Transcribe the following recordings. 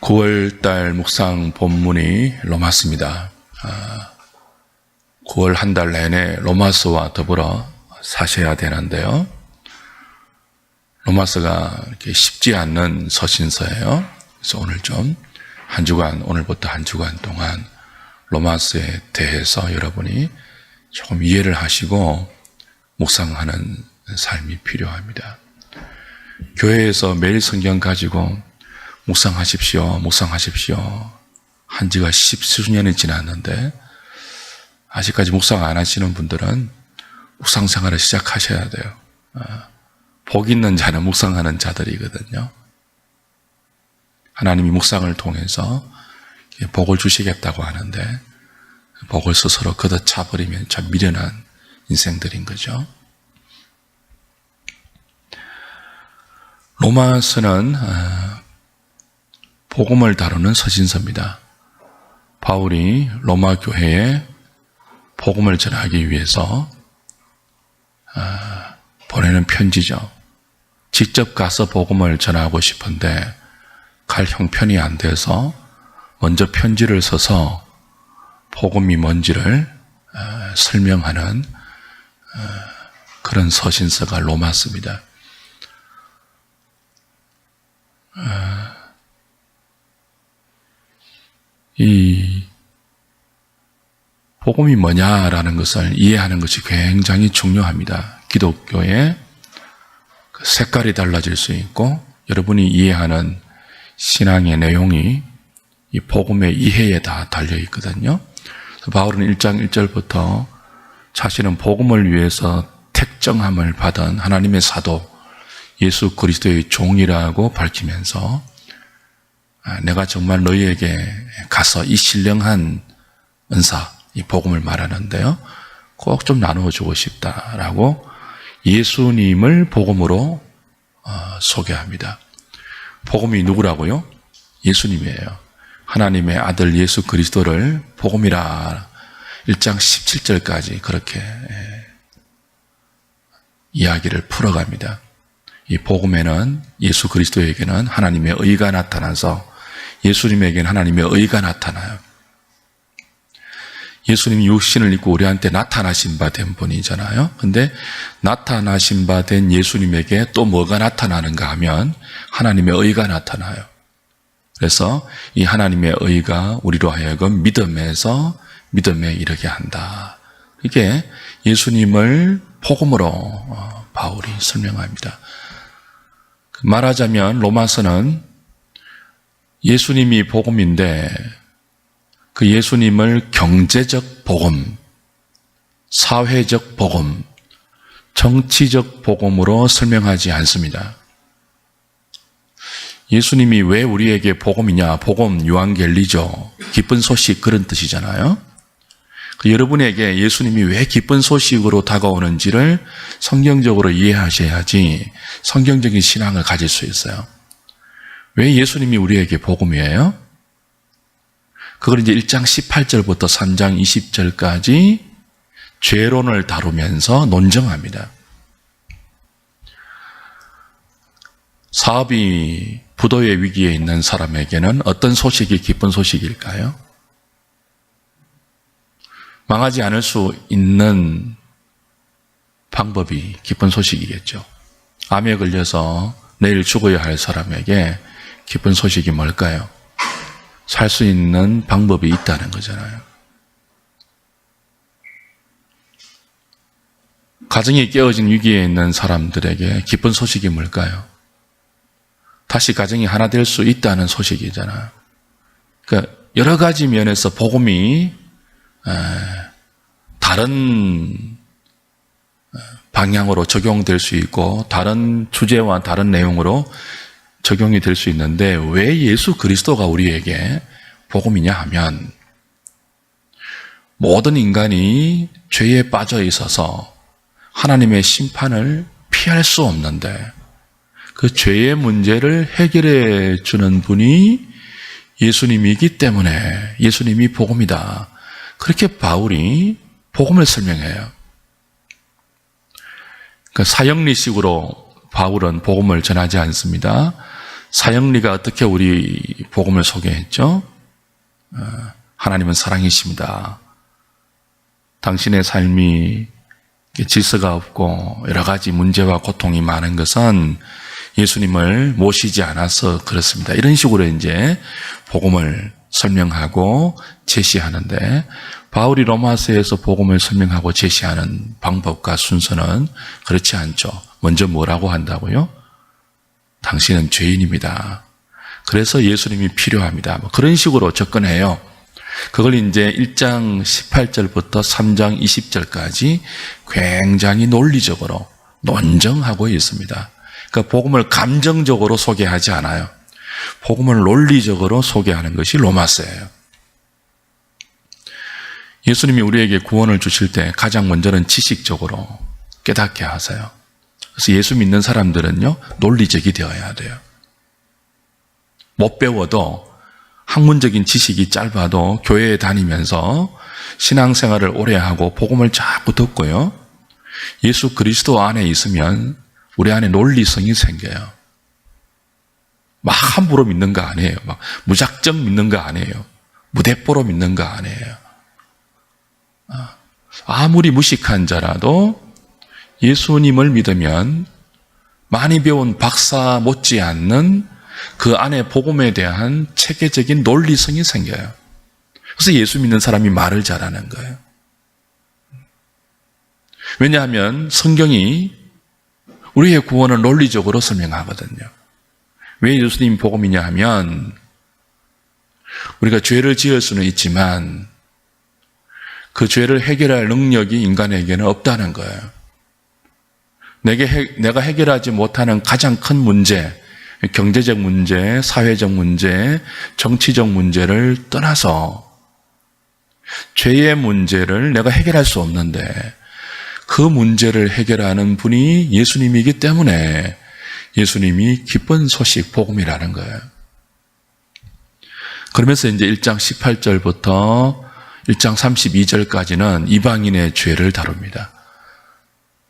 9월달 묵상 본문이 로마서입니다. 9월 한 달 내내 로마서와 더불어 사셔야 되는데요. 로마서가 이렇게 쉽지 않는 서신서예요. 그래서 오늘 좀 오늘부터 한 주간 동안 로마서에 대해서 여러분이 조금 이해를 하시고 묵상하는 삶이 필요합니다. 교회에서 매일 성경 가지고 묵상하십시오. 한 지가 10수년이 지났는데 아직까지 묵상 안 하시는 분들은 묵상 생활을 시작하셔야 돼요. 복 있는 자는 묵상하는 자들이거든요. 하나님이 묵상을 통해서 복을 주시겠다고 하는데 복을 스스로 걷어차버리면 참 미련한 인생들인 거죠. 로마서는 복음을 다루는 서신서입니다. 바울이 로마 교회에 복음을 전하기 위해서 보내는 편지죠. 직접 가서 복음을 전하고 싶은데 갈 형편이 안 돼서 먼저 편지를 써서 복음이 뭔지를 설명하는 그런 서신서가 로마서입니다. 이 복음이 뭐냐라는 것을 이해하는 것이 굉장히 중요합니다. 기독교의 색깔이 달라질 수 있고 여러분이 이해하는 신앙의 내용이 이 복음의 이해에 다 달려 있거든요. 바울은 1장 1절부터 자신은 복음을 위해서 택정함을 받은 하나님의 사도 예수 그리스도의 종이라고 밝히면서 내가 정말 너희에게 가서 이 신령한 은사, 이 복음을 말하는데요. 꼭 좀 나누어주고 싶다라고 예수님을 복음으로 소개합니다. 복음이 누구라고요? 예수님이에요. 하나님의 아들 예수 그리스도를 복음이라 1장 17절까지 그렇게 이야기를 풀어갑니다. 이 복음에는 예수 그리스도에게는 하나님의 의가 나타나서 예수님에게는 하나님의 의가 나타나요. 예수님이 육신을 입고 우리한테 나타나신 바 된 분이잖아요. 근데 나타나신 바 된 예수님에게 또 뭐가 나타나는가 하면 하나님의 의가 나타나요. 그래서 이 하나님의 의가 우리로 하여금 믿음에 이르게 한다. 이게 예수님을 복음으로 바울이 설명합니다. 말하자면 로마서는 예수님이 복음인데 그 예수님을 경제적 복음, 사회적 복음, 정치적 복음으로 설명하지 않습니다. 예수님이 왜 우리에게 복음이냐? 복음, 유앙겔리죠. 기쁜 소식 그런 뜻이잖아요. 여러분에게 예수님이 왜 기쁜 소식으로 다가오는지를 성경적으로 이해하셔야지 성경적인 신앙을 가질 수 있어요. 왜 예수님이 우리에게 복음이에요? 그걸 이제 1장 18절부터 3장 20절까지 죄론을 다루면서 논증합니다. 사업이 부도의 위기에 있는 사람에게는 어떤 소식이 기쁜 소식일까요? 망하지 않을 수 있는 방법이 기쁜 소식이겠죠. 암에 걸려서 내일 죽어야 할 사람에게 기쁜 소식이 뭘까요? 살 수 있는 방법이 있다는 거잖아요. 가정이 깨어진 위기에 있는 사람들에게 기쁜 소식이 뭘까요? 다시 가정이 하나 될 수 있다는 소식이잖아요. 그러니까 여러 가지 면에서 복음이 다른 방향으로 적용될 수 있고 다른 주제와 다른 내용으로 적용이 될 수 있는데 왜 예수 그리스도가 우리에게 복음이냐 하면 모든 인간이 죄에 빠져 있어서 하나님의 심판을 피할 수 없는데 그 죄의 문제를 해결해 주는 분이 예수님이기 때문에 예수님이 복음이다. 그렇게 바울이 복음을 설명해요. 그러니까 사형리식으로 바울은 복음을 전하지 않습니다. 사형리가 어떻게 우리 복음을 소개했죠? 하나님은 사랑이십니다. 당신의 삶이 질서가 없고 여러 가지 문제와 고통이 많은 것은 예수님을 모시지 않아서 그렇습니다. 이런 식으로 이제 복음을 설명하고 제시하는데, 바울이 로마서에서 복음을 설명하고 제시하는 방법과 순서는 그렇지 않죠. 먼저 뭐라고 한다고요? 당신은 죄인입니다. 그래서 예수님이 필요합니다. 그런 식으로 접근해요. 그걸 이제 1장 18절부터 3장 20절까지 굉장히 논리적으로 논증하고 있습니다. 그러니까 복음을 감정적으로 소개하지 않아요. 복음을 논리적으로 소개하는 것이 로마서예요. 예수님이 우리에게 구원을 주실 때 가장 먼저는 지식적으로 깨닫게 하세요. 그래서 예수 믿는 사람들은요, 논리적이 되어야 돼요. 못 배워도 학문적인 지식이 짧아도 교회에 다니면서 신앙생활을 오래 하고 복음을 자꾸 듣고요, 예수 그리스도 안에 있으면 우리 안에 논리성이 생겨요. 막 함부로 믿는 거 아니에요. 막 무작정 믿는 거 아니에요. 무대뽀로 믿는 거 아니에요. 아무리 무식한 자라도 예수님을 믿으면 많이 배운 박사 못지않는 그 안에 복음에 대한 체계적인 논리성이 생겨요. 그래서 예수 믿는 사람이 말을 잘하는 거예요. 왜냐하면 성경이 우리의 구원을 논리적으로 설명하거든요. 왜 예수님이 복음이냐 하면, 우리가 죄를 지을 수는 있지만 그 죄를 해결할 능력이 인간에게는 없다는 거예요. 내가 해결하지 못하는 가장 큰 문제, 경제적 문제, 사회적 문제, 정치적 문제를 떠나서 죄의 문제를 내가 해결할 수 없는데, 그 문제를 해결하는 분이 예수님이기 때문에 예수님이 기쁜 소식, 복음이라는 거예요. 그러면서 이제 1장 18절부터 1장 32절까지는 이방인의 죄를 다룹니다.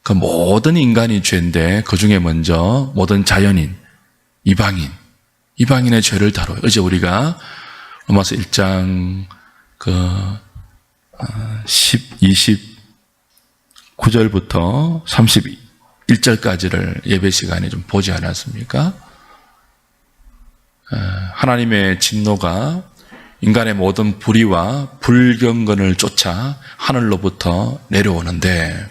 그 모든 인간이 죄인데 그 중에 먼저 모든 자연인, 이방인의 죄를 다뤄요. 어제 우리가 로마서 1장 29절부터 31절까지를 예배 시간에 좀 보지 않았습니까? 하나님의 진노가 인간의 모든 불의와 불경건을 쫓아 하늘로부터 내려오는데,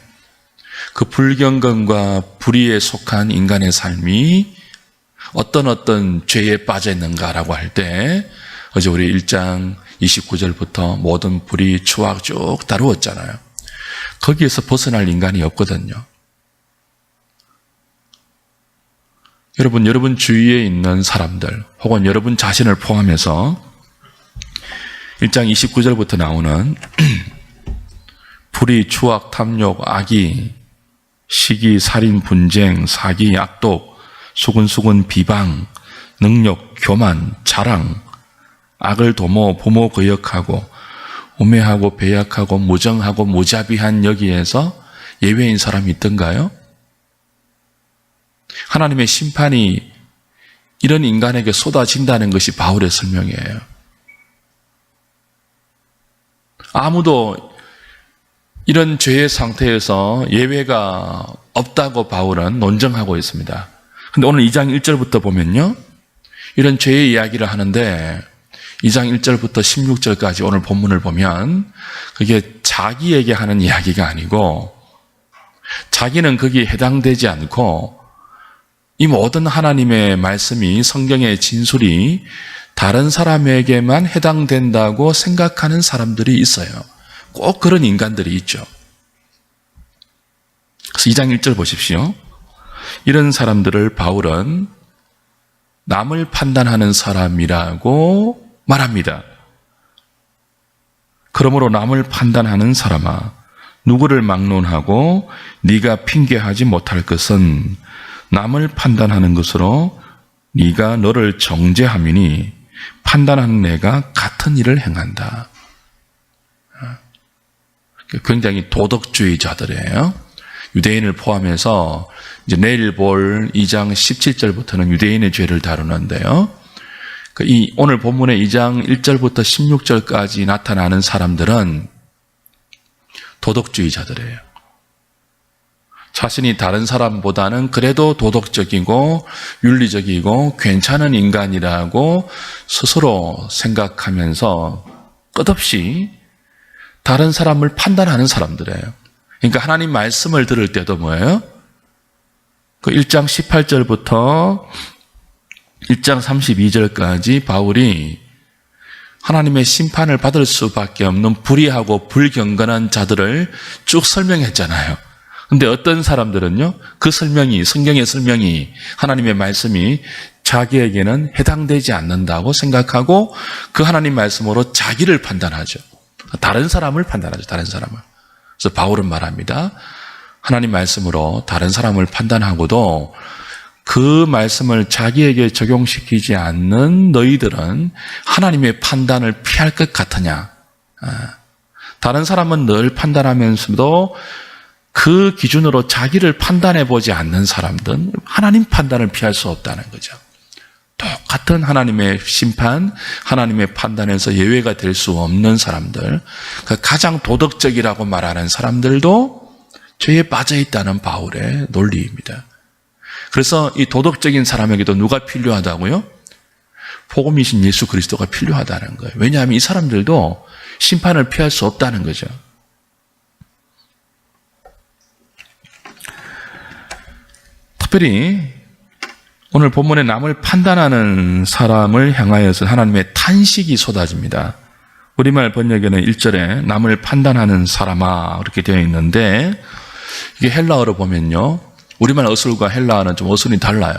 그 불경건과 불의에 속한 인간의 삶이 어떤 죄에 빠져 있는가라고 할 때, 어제 우리 1장 29절부터 모든 불의 추악 쭉 다루었잖아요. 거기에서 벗어날 인간이 없거든요. 여러분 주위에 있는 사람들 혹은 여러분 자신을 포함해서 1장 29절부터 나오는 불의, 추악, 탐욕, 악의, 시기, 살인, 분쟁, 사기, 악독, 수근수근, 비방, 능욕, 교만, 자랑, 악을 도모, 부모 거역하고, 우매하고, 배약하고, 무정하고, 무자비한 여기에서 예외인 사람이 있던가요? 하나님의 심판이 이런 인간에게 쏟아진다는 것이 바울의 설명이에요. 아무도 이런 죄의 상태에서 예외가 없다고 바울은 논증하고 있습니다. 근데 오늘 2장 1절부터 보면요, 이런 죄의 이야기를 하는데 2장 1절부터 16절까지 오늘 본문을 보면 그게 자기에게 하는 이야기가 아니고, 자기는 거기에 해당되지 않고 이 모든 하나님의 말씀이, 성경의 진술이 다른 사람에게만 해당된다고 생각하는 사람들이 있어요. 꼭 그런 인간들이 있죠. 그래서 2장 1절 보십시오. 이런 사람들을 바울은 남을 판단하는 사람이라고 말합니다. 그러므로 남을 판단하는 사람아, 누구를 막론하고 네가 핑계하지 못할 것은 남을 판단하는 것으로 네가 너를 정죄함이니 판단하는 내가 같은 일을 행한다. 굉장히 도덕주의자들이에요. 유대인을 포함해서 이제 내일 볼 2장 17절부터는 유대인의 죄를 다루는데요. 이 오늘 본문의 2장 1절부터 16절까지 나타나는 사람들은 도덕주의자들이에요. 자신이 다른 사람보다는 그래도 도덕적이고 윤리적이고 괜찮은 인간이라고 스스로 생각하면서 끝없이 다른 사람을 판단하는 사람들이에요. 그러니까 하나님 말씀을 들을 때도 뭐예요? 그 1장 18절부터 1장 32절까지 바울이 하나님의 심판을 받을 수밖에 없는 불의하고 불경건한 자들을 쭉 설명했잖아요. 근데 어떤 사람들은요, 그 설명이, 성경의 설명이, 하나님의 말씀이 자기에게는 해당되지 않는다고 생각하고 그 하나님 말씀으로 자기를 판단하죠. 다른 사람을 판단하죠, 다른 사람을. 그래서 바울은 말합니다. 하나님 말씀으로 다른 사람을 판단하고도 그 말씀을 자기에게 적용시키지 않는 너희들은 하나님의 판단을 피할 것 같으냐? 다른 사람은 늘 판단하면서도 그 기준으로 자기를 판단해 보지 않는 사람들은 하나님 판단을 피할 수 없다는 거죠. 똑같은 하나님의 심판, 하나님의 판단에서 예외가 될 수 없는 사람들, 가장 도덕적이라고 말하는 사람들도 죄에 빠져 있다는 바울의 논리입니다. 그래서 이 도덕적인 사람에게도 누가 필요하다고요? 복음이신 예수 그리스도가 필요하다는 거예요. 왜냐하면 이 사람들도 심판을 피할 수 없다는 거죠. 특별히 오늘 본문에 남을 판단하는 사람을 향하여서 하나님의 탄식이 쏟아집니다. 우리말 번역에는 1절에 남을 판단하는 사람아 이렇게 되어 있는데 이게 헬라어로 보면요. 우리말 어술과 헬라어는 좀 어순이 달라요.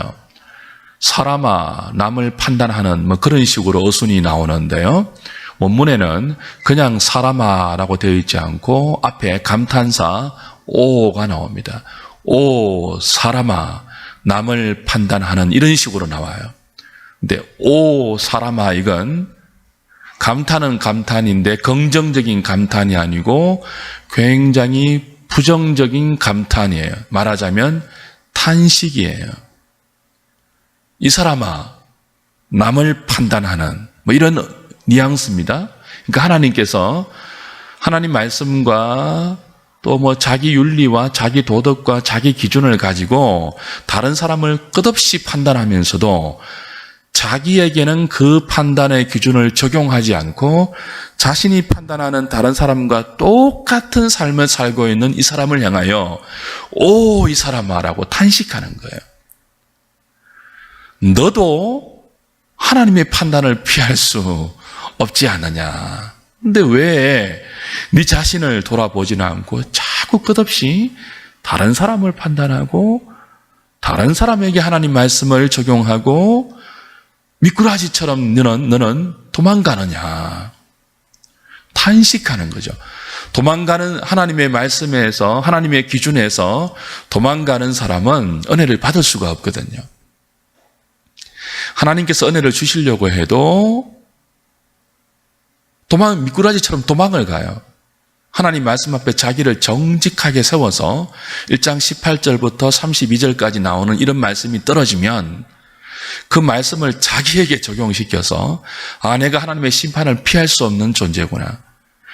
사람아, 남을 판단하는 뭐 그런 식으로 어순이 나오는데요. 원문에는 그냥 사람아라고 되어 있지 않고 앞에 감탄사 오가 나옵니다. 오 사람아, 남을 판단하는 이런 식으로 나와요. 근데 오 사람아 이건 감탄은 감탄인데 긍정적인 감탄이 아니고 굉장히 부정적인 감탄이에요. 말하자면 탄식이에요. 이 사람아, 남을 판단하는 뭐 이런 뉘앙스입니다. 그러니까 하나님께서 하나님 말씀과 또 뭐 자기 윤리와 자기 도덕과 자기 기준을 가지고 다른 사람을 끝없이 판단하면서도 자기에게는 그 판단의 기준을 적용하지 않고 자신이 판단하는 다른 사람과 똑같은 삶을 살고 있는 이 사람을 향하여 오, 이 사람아 라고 탄식하는 거예요. 너도 하나님의 판단을 피할 수 없지 않느냐. 근데 왜 네 자신을 돌아보지는 않고 자꾸 끝없이 다른 사람을 판단하고 다른 사람에게 하나님 말씀을 적용하고 미꾸라지처럼 너는 도망가느냐. 탄식하는 거죠. 도망가는 하나님의 말씀에서 하나님의 기준에서 도망가는 사람은 은혜를 받을 수가 없거든요. 하나님께서 은혜를 주시려고 해도 미꾸라지처럼 도망을 가요. 하나님 말씀 앞에 자기를 정직하게 세워서 1장 18절부터 32절까지 나오는 이런 말씀이 떨어지면 그 말씀을 자기에게 적용시켜서 내가 하나님의 심판을 피할 수 없는 존재구나.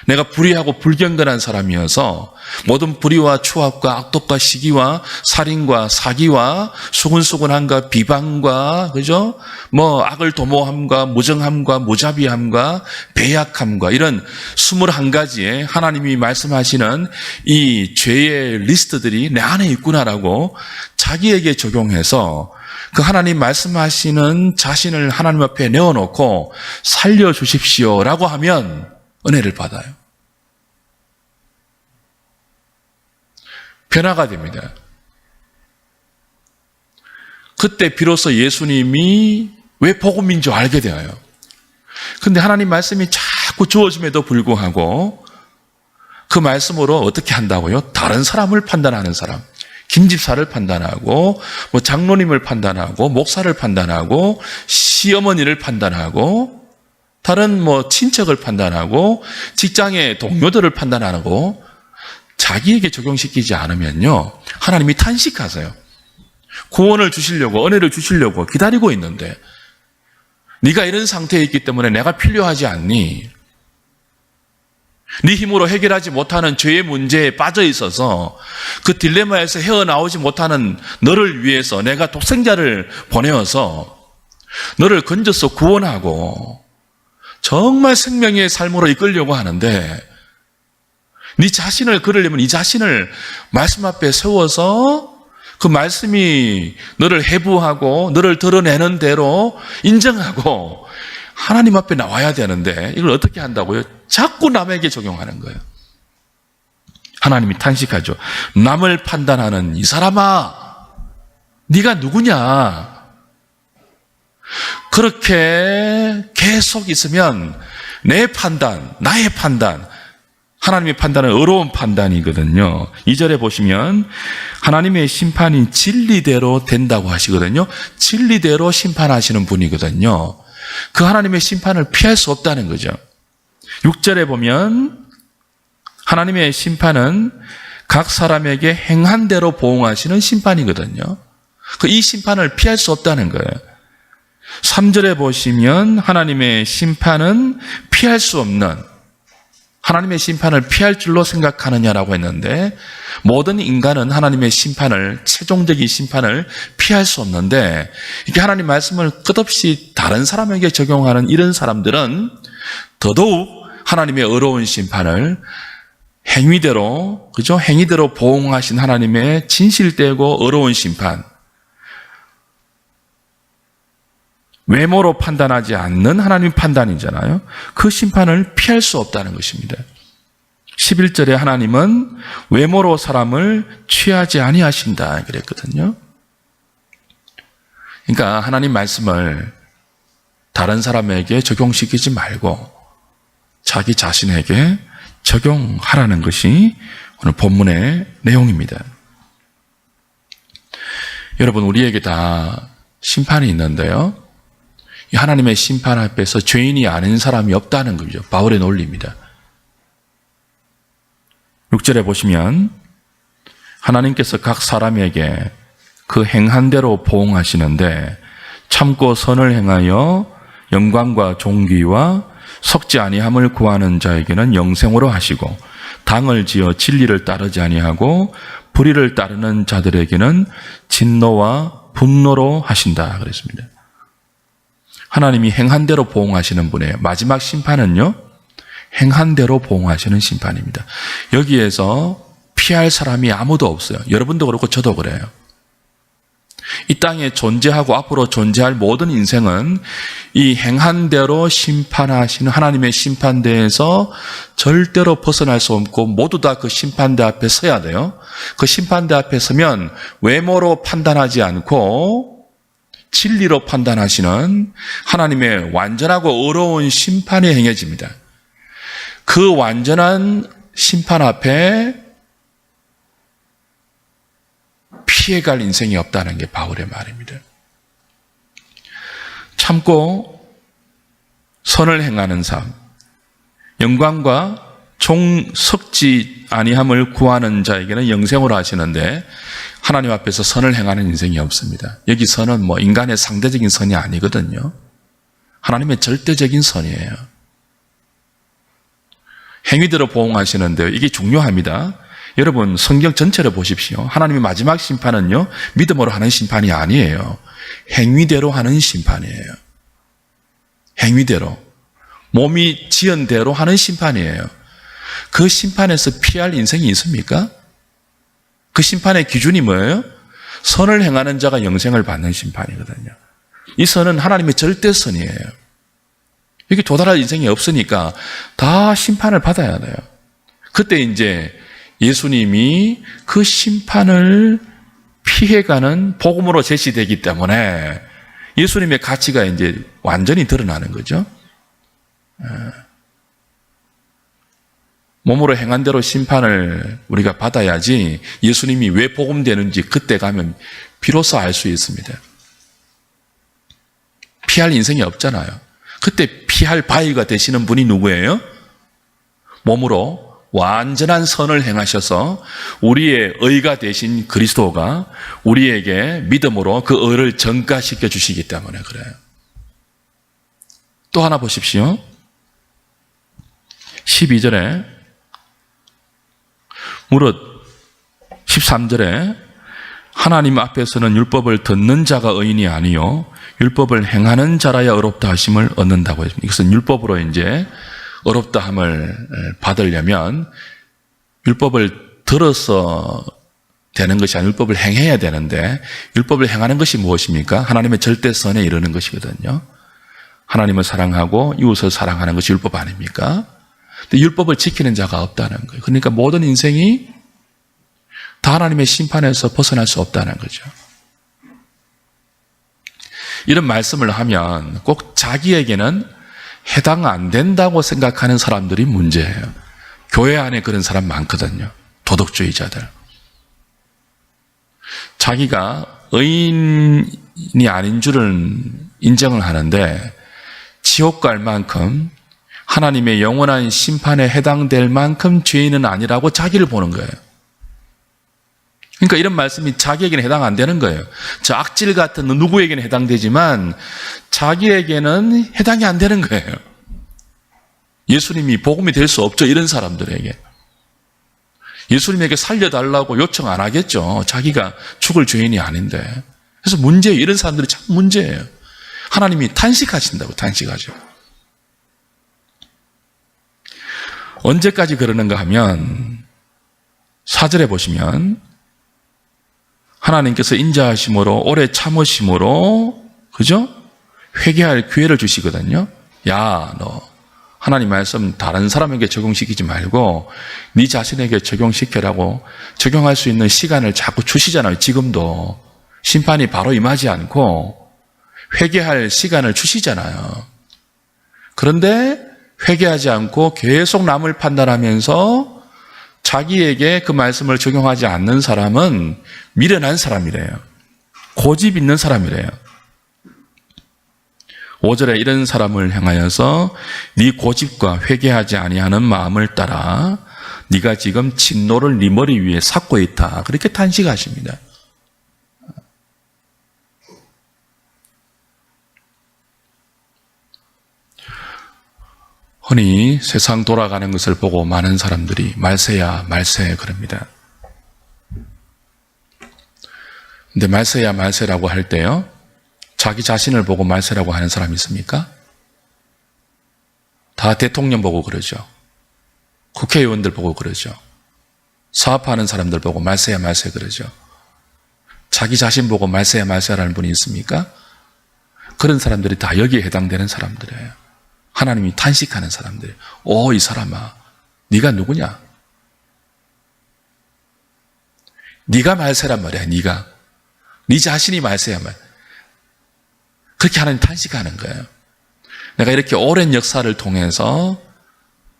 내가 불의하고 불경건한 사람이어서 모든 불의와 추악과 악독과 시기와 살인과 사기와 수근수근함과 비방과 그죠? 뭐 악을 도모함과 무정함과 무자비함과 배약함과 이런 21가지의 하나님이 말씀하시는 이 죄의 리스트들이 내 안에 있구나라고 자기에게 적용해서 그 하나님 말씀하시는 자신을 하나님 앞에 내어놓고 살려주십시오라고 하면 은혜를 받아요. 변화가 됩니다. 그때 비로소 예수님이 왜 복음인 줄 알게 되어요. 그런데 하나님 말씀이 자꾸 주어짐에도 불구하고 그 말씀으로 어떻게 한다고요? 다른 사람을 판단하는 사람. 김집사를 판단하고 뭐 장로님을 판단하고 목사를 판단하고 시어머니를 판단하고 다른 뭐 친척을 판단하고 직장의 동료들을 판단하고 자기에게 적용시키지 않으면요, 하나님이 탄식하세요. 구원을 주시려고, 은혜를 주시려고 기다리고 있는데 네가 이런 상태에 있기 때문에 내가 필요하지 않니? 네 힘으로 해결하지 못하는 죄의 문제에 빠져 있어서 그 딜레마에서 헤어나오지 못하는 너를 위해서 내가 독생자를 보내어서 너를 건져서 구원하고 정말 생명의 삶으로 이끌려고 하는데, 네 자신을 그러려면 이 자신을 말씀 앞에 세워서 그 말씀이 너를 해부하고 너를 드러내는 대로 인정하고 하나님 앞에 나와야 되는데, 이걸 어떻게 한다고요? 자꾸 남에게 적용하는 거예요. 하나님이 탄식하죠. 남을 판단하는 이 사람아, 네가 누구냐? 그렇게 계속 있으면 내 판단, 나의 판단, 하나님의 판단은 어려운 판단이거든요. 2절에 보시면 하나님의 심판이 진리대로 된다고 하시거든요. 진리대로 심판하시는 분이거든요. 그 하나님의 심판을 피할 수 없다는 거죠. 6절에 보면 하나님의 심판은 각 사람에게 행한 대로 보응하시는 심판이거든요. 이 심판을 피할 수 없다는 거예요. 3절에 보시면 하나님의 심판은 피할 수 없는, 하나님의 심판을 피할 줄로 생각하느냐라고 했는데, 모든 인간은 하나님의 심판을, 최종적인 심판을 피할 수 없는데, 이렇게 하나님 말씀을 끝없이 다른 사람에게 적용하는 이런 사람들은 더더욱 하나님의 어려운 심판을 행위대로, 그죠? 행위대로 보응하신 하나님의 진실되고 어려운 심판, 외모로 판단하지 않는 하나님 판단이잖아요. 그 심판을 피할 수 없다는 것입니다. 11절에 하나님은 외모로 사람을 취하지 아니하신다 그랬거든요. 그러니까 하나님 말씀을 다른 사람에게 적용시키지 말고 자기 자신에게 적용하라는 것이 오늘 본문의 내용입니다. 여러분, 우리에게 다 심판이 있는데요, 이 하나님의 심판 앞에서 죄인이 아닌 사람이 없다는 거죠. 바울의 논리입니다. 6절에 보시면 하나님께서 각 사람에게 그 행한 대로 보응하시는데, 참고 선을 행하여 영광과 존귀와 속지 아니함을 구하는 자에게는 영생으로 하시고, 당을 지어 진리를 따르지 아니하고 불의를 따르는 자들에게는 진노와 분노로 하신다 그랬습니다. 하나님이 행한 대로 보응하시는 분의 마지막 심판은요, 행한 대로 보응하시는 심판입니다. 여기에서 피할 사람이 아무도 없어요. 여러분도 그렇고 저도 그래요. 이 땅에 존재하고 앞으로 존재할 모든 인생은 이 행한 대로 심판하시는 하나님의 심판대에서 절대로 벗어날 수 없고 모두 다 그 심판대 앞에 서야 돼요. 그 심판대 앞에 서면 외모로 판단하지 않고 진리로 판단하시는 하나님의 완전하고 어려운 심판이 행해집니다. 그 완전한 심판 앞에 피해갈 인생이 없다는 게 바울의 말입니다. 참고 선을 행하는 삶, 영광과 썩지 아니함을 구하는 자에게는 영생으로 하시는데, 하나님 앞에서 선을 행하는 인생이 없습니다. 여기 선은 인간의 상대적인 선이 아니거든요. 하나님의 절대적인 선이에요. 행위대로 보응하시는데요, 이게 중요합니다. 여러분, 성경 전체를 보십시오. 하나님의 마지막 심판은요, 믿음으로 하는 심판이 아니에요. 행위대로 하는 심판이에요. 행위대로, 몸이 지은 대로 하는 심판이에요. 그 심판에서 피할 인생이 있습니까? 그 심판의 기준이 뭐예요? 선을 행하는 자가 영생을 받는 심판이거든요. 이 선은 하나님의 절대선이에요. 여기 도달할 인생이 없으니까 다 심판을 받아야 돼요. 그때 이제 예수님이 그 심판을 피해가는 복음으로 제시되기 때문에 예수님의 가치가 이제 완전히 드러나는 거죠. 몸으로 행한 대로 심판을 우리가 받아야지 예수님이 왜 복음되는지 그때 가면 비로소 알 수 있습니다. 피할 인생이 없잖아요. 그때 피할 바위가 되시는 분이 누구예요? 몸으로 완전한 선을 행하셔서 우리의 의가 되신 그리스도가 우리에게 믿음으로 그 의를 전가시켜 주시기 때문에 그래요. 또 하나 보십시오. 12절에 무릇 13절에 하나님 앞에서는 율법을 듣는 자가 의인이 아니요 율법을 행하는 자라야 의롭다 하심을 얻는다고 했습니다. 이것은 율법으로 이제 의롭다 함을 받으려면 율법을 들어서 되는 것이 아니라 율법을 행해야 되는데 율법을 행하는 것이 무엇입니까? 하나님의 절대선에 이르는 것이거든요. 하나님을 사랑하고 이웃을 사랑하는 것이 율법 아닙니까? 근데 율법을 지키는 자가 없다는 거예요. 그러니까 모든 인생이 다 하나님의 심판에서 벗어날 수 없다는 거죠. 이런 말씀을 하면 꼭 자기에게는 해당 안 된다고 생각하는 사람들이 문제예요. 교회 안에 그런 사람 많거든요. 도덕주의자들. 자기가 의인이 아닌 줄은 인정을 하는데 지옥 갈 만큼 하나님의 영원한 심판에 해당될 만큼 죄인은 아니라고 자기를 보는 거예요. 그러니까 이런 말씀이 자기에게는 해당 안 되는 거예요. 저 악질 같은 누구에게는 해당되지만 자기에게는 해당이 안 되는 거예요. 예수님이 복음이 될 수 없죠. 이런 사람들에게. 예수님에게 살려달라고 요청 안 하겠죠. 자기가 죽을 죄인이 아닌데. 그래서 문제예요. 이런 사람들이 참 문제예요. 하나님이 탄식하신다고, 탄식하죠. 언제까지 그러는가 하면 4절에 보시면 하나님께서 인자하심으로 오래 참으심으로 그죠? 회개할 기회를 주시거든요. 야, 너 하나님 말씀 다른 사람에게 적용시키지 말고 네 자신에게 적용시켜라고 적용할 수 있는 시간을 자꾸 주시잖아요. 지금도 심판이 바로 임하지 않고 회개할 시간을 주시잖아요. 그런데 회개하지 않고 계속 남을 판단하면서 자기에게 그 말씀을 적용하지 않는 사람은 미련한 사람이래요. 고집 있는 사람이래요. 5절에 이런 사람을 향하여서 네 고집과 회개하지 아니하는 마음을 따라 네가 지금 진노를 네 머리 위에 삭고 있다. 그렇게 탄식하십니다. 흔히 세상 돌아가는 것을 보고 많은 사람들이 말세야 말세 그럽니다. 근데 말세야 말세라고 할 때요, 자기 자신을 보고 말세라고 하는 사람이 있습니까? 다 대통령 보고 그러죠. 국회의원들 보고 그러죠. 사업하는 사람들 보고 말세야 말세 그러죠. 자기 자신 보고 말세야 말세라는 분이 있습니까? 그런 사람들이 다 여기에 해당되는 사람들이에요. 하나님이 탄식하는 사람들. 오, 이 사람아, 네가 누구냐? 네가 말세란 말이야. 네가 네 자신이 말세야 말. 그렇게 하나님 탄식하는 거예요. 내가 이렇게 오랜 역사를 통해서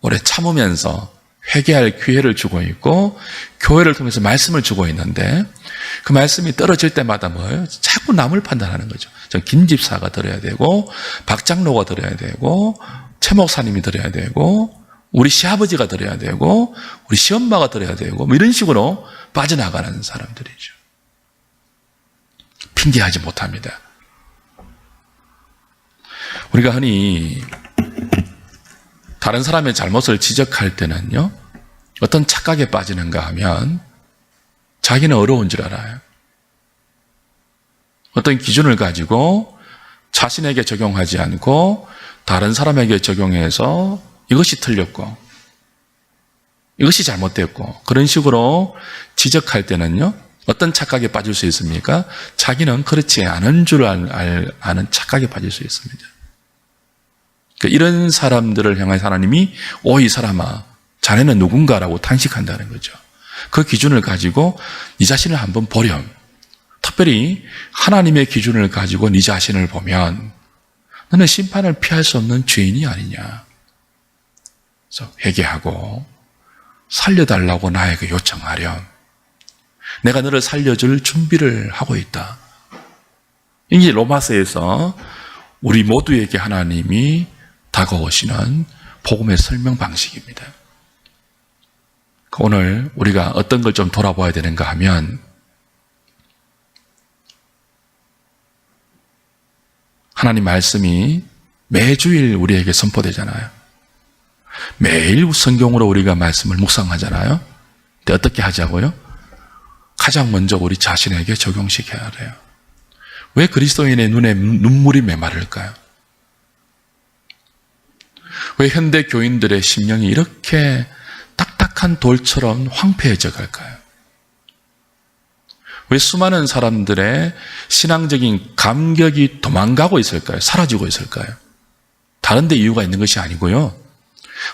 오래 참으면서 회개할 기회를 주고 있고 교회를 통해서 말씀을 주고 있는데 그 말씀이 떨어질 때마다 뭐예요? 자꾸 남을 판단하는 거죠. 전 김 집사가 들어야 되고 박 장로가 들어야 되고 최 목사님이 들어야 되고 우리 시아버지가 들어야 되고 우리 시엄마가 들어야 되고 뭐 이런 식으로 빠져나가는 사람들이죠. 핑계하지 못합니다. 우리가 흔히 다른 사람의 잘못을 지적할 때는요, 어떤 착각에 빠지는가 하면 자기는 어려운 줄 알아요. 어떤 기준을 가지고 자신에게 적용하지 않고 다른 사람에게 적용해서 이것이 틀렸고 이것이 잘못됐고 그런 식으로 지적할 때는요, 어떤 착각에 빠질 수 있습니까? 자기는 그렇지 않은 줄 아는 착각에 빠질 수 있습니다. 그러니까 이런 사람들을 향해서 하나님이 오, 이 사람아, 자네는 누군가라고 탄식한다는 거죠. 그 기준을 가지고 네 자신을 한번 보렴. 특별히 하나님의 기준을 가지고 네 자신을 보면 너는 심판을 피할 수 없는 죄인이 아니냐. 그래서 회개하고 살려달라고 나에게 요청하렴. 내가 너를 살려줄 준비를 하고 있다. 이게 로마서에서 우리 모두에게 하나님이 다가오시는 복음의 설명 방식입니다. 오늘 우리가 어떤 걸 좀 돌아봐야 되는가 하면 하나님 말씀이 매주일 우리에게 선포되잖아요. 매일 성경으로 우리가 말씀을 묵상하잖아요. 근데 어떻게 하자고요? 가장 먼저 우리 자신에게 적용시켜야 돼요. 왜 그리스도인의 눈에 눈물이 메마를까요? 왜 현대 교인들의 심령이 이렇게 딱딱한 돌처럼 황폐해져 갈까요? 왜 수많은 사람들의 신앙적인 감격이 도망가고 있을까요? 사라지고 있을까요? 다른 데 이유가 있는 것이 아니고요.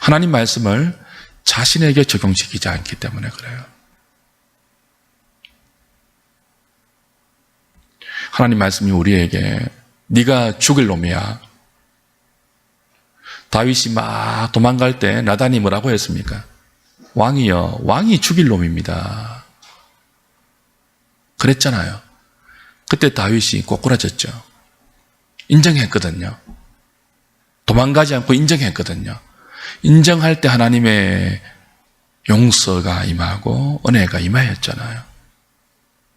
하나님 말씀을 자신에게 적용시키지 않기 때문에 그래요. 하나님 말씀이 우리에게 네가 죽을 놈이야. 다윗이 막 도망갈 때 나단이 뭐라고 했습니까? 왕이여, 왕이 죽일 놈입니다. 그랬잖아요. 그때 다윗이 꼬꾸라졌죠. 인정했거든요. 도망가지 않고 인정했거든요. 인정할 때 하나님의 용서가 임하고 은혜가 임하였잖아요.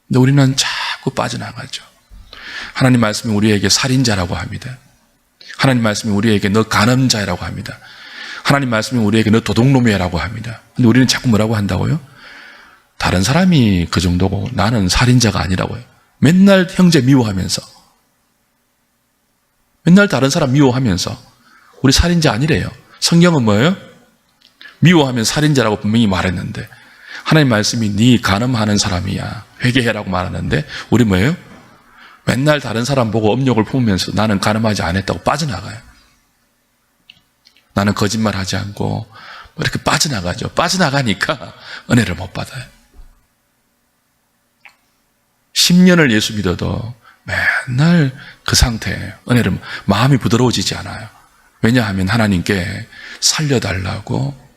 근데 우리는 자꾸 빠져나가죠. 하나님 말씀이 우리에게 살인자라고 합니다. 하나님 말씀이 우리에게 너 간음자라고 합니다. 하나님 말씀이 우리에게 너 도둑놈이라고 합니다. 근데 우리는 자꾸 뭐라고 한다고요? 다른 사람이 그 정도고 나는 살인자가 아니라고요. 맨날 형제 미워하면서, 맨날 다른 사람 미워하면서 우리 살인자 아니래요. 성경은 뭐예요? 미워하면 살인자라고 분명히 말했는데 하나님 말씀이 네 간음하는 사람이야, 회개해라고 말하는데 우리 뭐예요? 맨날 다른 사람 보고 업욕을 품으면서 나는 간음하지 않았다고 빠져나가요. 나는 거짓말하지 않고 이렇게 빠져나가죠. 빠져나가니까 은혜를 못 받아요. 10년을 예수 믿어도 맨날 그 상태예요. 은혜를, 마음이 부드러워지지 않아요. 왜냐하면 하나님께 살려달라고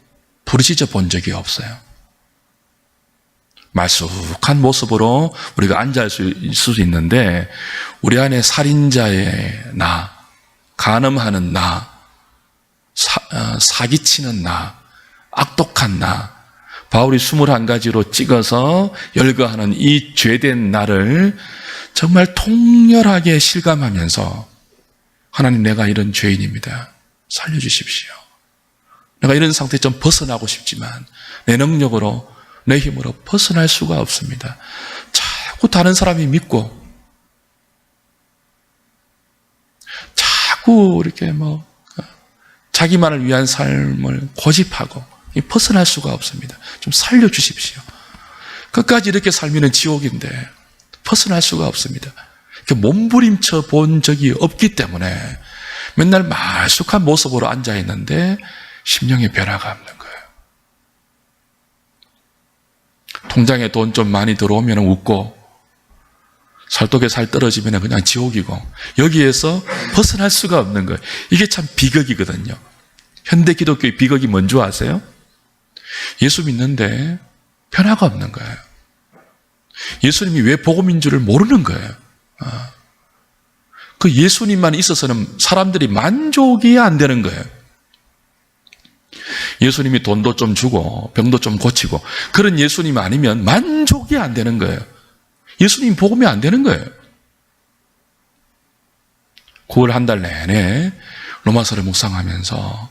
부르짖어 본 적이 없어요. 말쑥한 모습으로 우리가 앉아있을 수 있는데 우리 안에 살인자의 나, 간음하는 나, 사기치는 나, 악독한 나, 바울이 21가지로 찍어서 열거하는 이 죄된 나를 정말 통렬하게 실감하면서 하나님, 내가 이런 죄인입니다. 살려주십시오. 내가 이런 상태에 좀 벗어나고 싶지만 내 능력으로, 내 힘으로 벗어날 수가 없습니다. 자꾸 다른 사람이 믿고 자꾸 이렇게 자기만을 위한 삶을 고집하고 벗어날 수가 없습니다. 좀 살려주십시오. 끝까지 이렇게 살면 지옥인데 벗어날 수가 없습니다. 몸부림쳐 본 적이 없기 때문에 맨날 말쑥한 모습으로 앉아있는데 심령의 변화가 없는 거예요. 통장에 돈 좀 많이 들어오면 웃고 살독에 살 떨어지면 그냥 지옥이고 여기에서 벗어날 수가 없는 거예요. 이게 참 비극이거든요. 현대 기독교의 비극이 뭔지 아세요? 예수 믿는데 변화가 없는 거예요. 예수님이 왜 복음인 줄을 모르는 거예요. 그 예수님만 있어서는 사람들이 만족이 안 되는 거예요. 예수님이 돈도 좀 주고 병도 좀 고치고 그런 예수님 아니면 만족이 안 되는 거예요. 예수님 복음이 안 되는 거예요. 9월 한 달 내내 로마서를 묵상하면서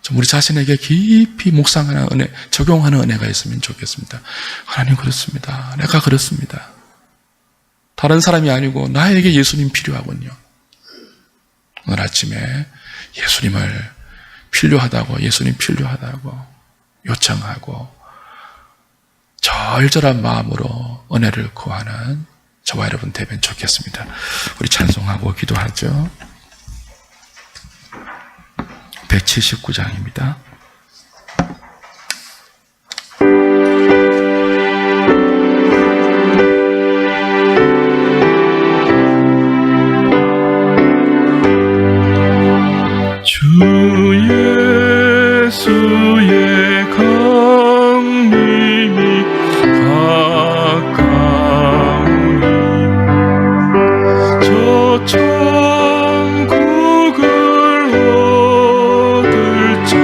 좀 우리 자신에게 깊이 묵상하는 은혜, 적용하는 은혜가 있으면 좋겠습니다. 하나님, 그렇습니다. 내가 그렇습니다. 다른 사람이 아니고 나에게 예수님 필요하군요. 오늘 아침에 예수님을 필요하다고, 예수님 필요하다고 요청하고 절절한 마음으로 은혜를 구하는 저와 여러분 되면 좋겠습니다. 우리 찬송하고 기도하죠. 179장입니다. 주 예수의 강림이 가까우니 저 천국을 얻을 자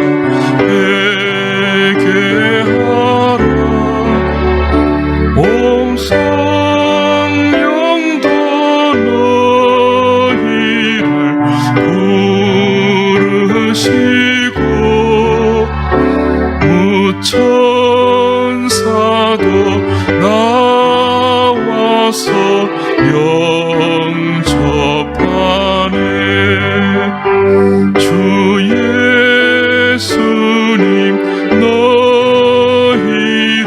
주 예수님 너희를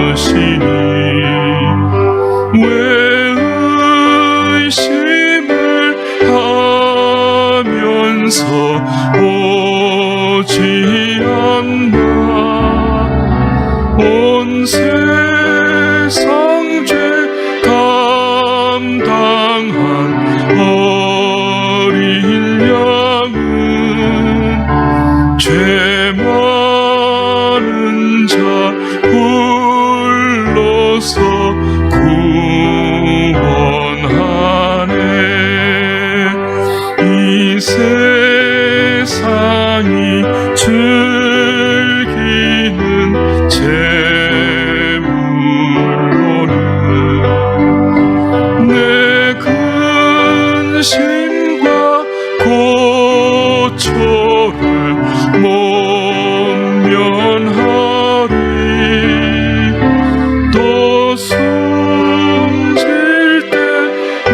찾으시니 왜 의심을 하면서 오지 않나 온 세상 죄 감당한 어린 양은 죄 많은 자 불러서 구원하네 이 세상이 즐기는 재물로는 내 근심과 고초를 못 면하리 또 숨질 때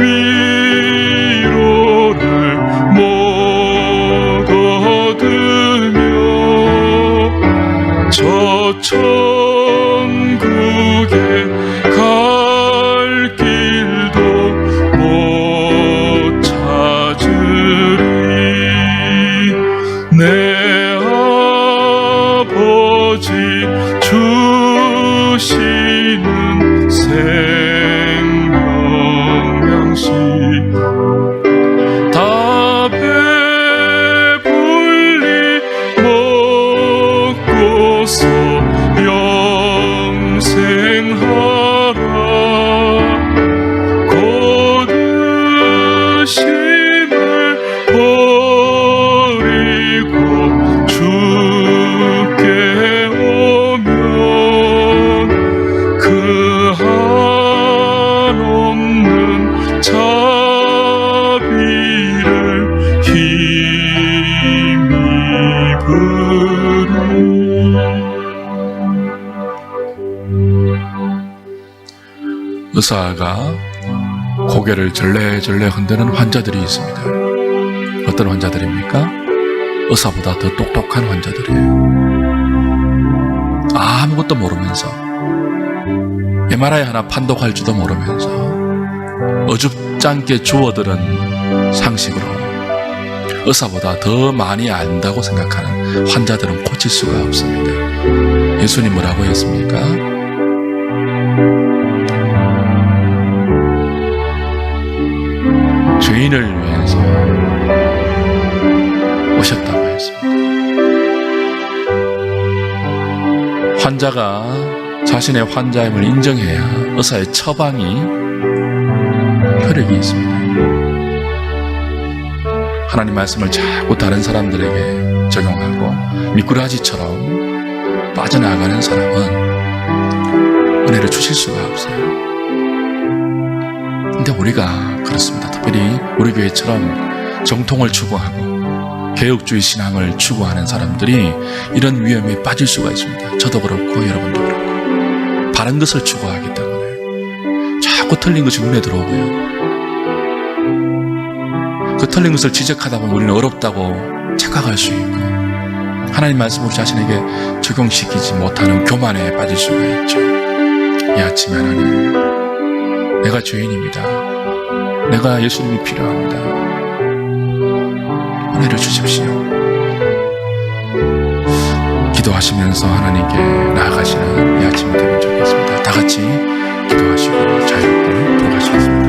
위로를 못 얻으며 저 천국에 갈 길도 못 찾으리 내 아버지 주시는 생명粮식 다 배불리 먹고서 영생하라 거두심을 버리고 주께 오면 그 한없는 자비를 힘입으리 의사가 고개를 절레절레 흔드는 환자들이 있습니다. 어떤 환자들입니까? 의사보다 더 똑똑한 환자들이에요. 아무것도 모르면서 MRI 하나 판독할 줄도 모르면서 어줍잖게 주워들은 상식으로 의사보다 더 많이 안다고 생각하는 환자들은 고칠 수가 없습니다. 예수님 뭐라고 했습니까? 죄인을 위해서 오셨다고 했습니다. 환자가 자신의 환자임을 인정해야 의사의 처방이 효력이 있습니다. 하나님 말씀을 자꾸 다른 사람들에게 적용하고 미꾸라지처럼 빠져나가는 사람은 은혜를 주실 수가 없어요. 근데 우리가 그렇습니다. 특별히 우리 교회처럼 정통을 추구하고 개혁주의 신앙을 추구하는 사람들이 이런 위험에 빠질 수가 있습니다. 저도 그렇고 여러분도 그렇고 바른 것을 추구하기 때문에 자꾸 틀린 것이 눈에 들어오고요. 그 틀린 것을 지적하다 보면 우리는 어렵다고 착각할 수 있고 하나님 말씀을 자신에게 적용시키지 못하는 교만에 빠질 수가 있죠. 이 아침에 하나님, 내가 죄인입니다. 내가 예수님이 필요합니다. 은혜를 주십시오. 기도하시면서 하나님께 나아가시는 이 아침이 되면 좋겠습니다. 다 같이 기도하시고 자유롭게 들어가시겠습니다.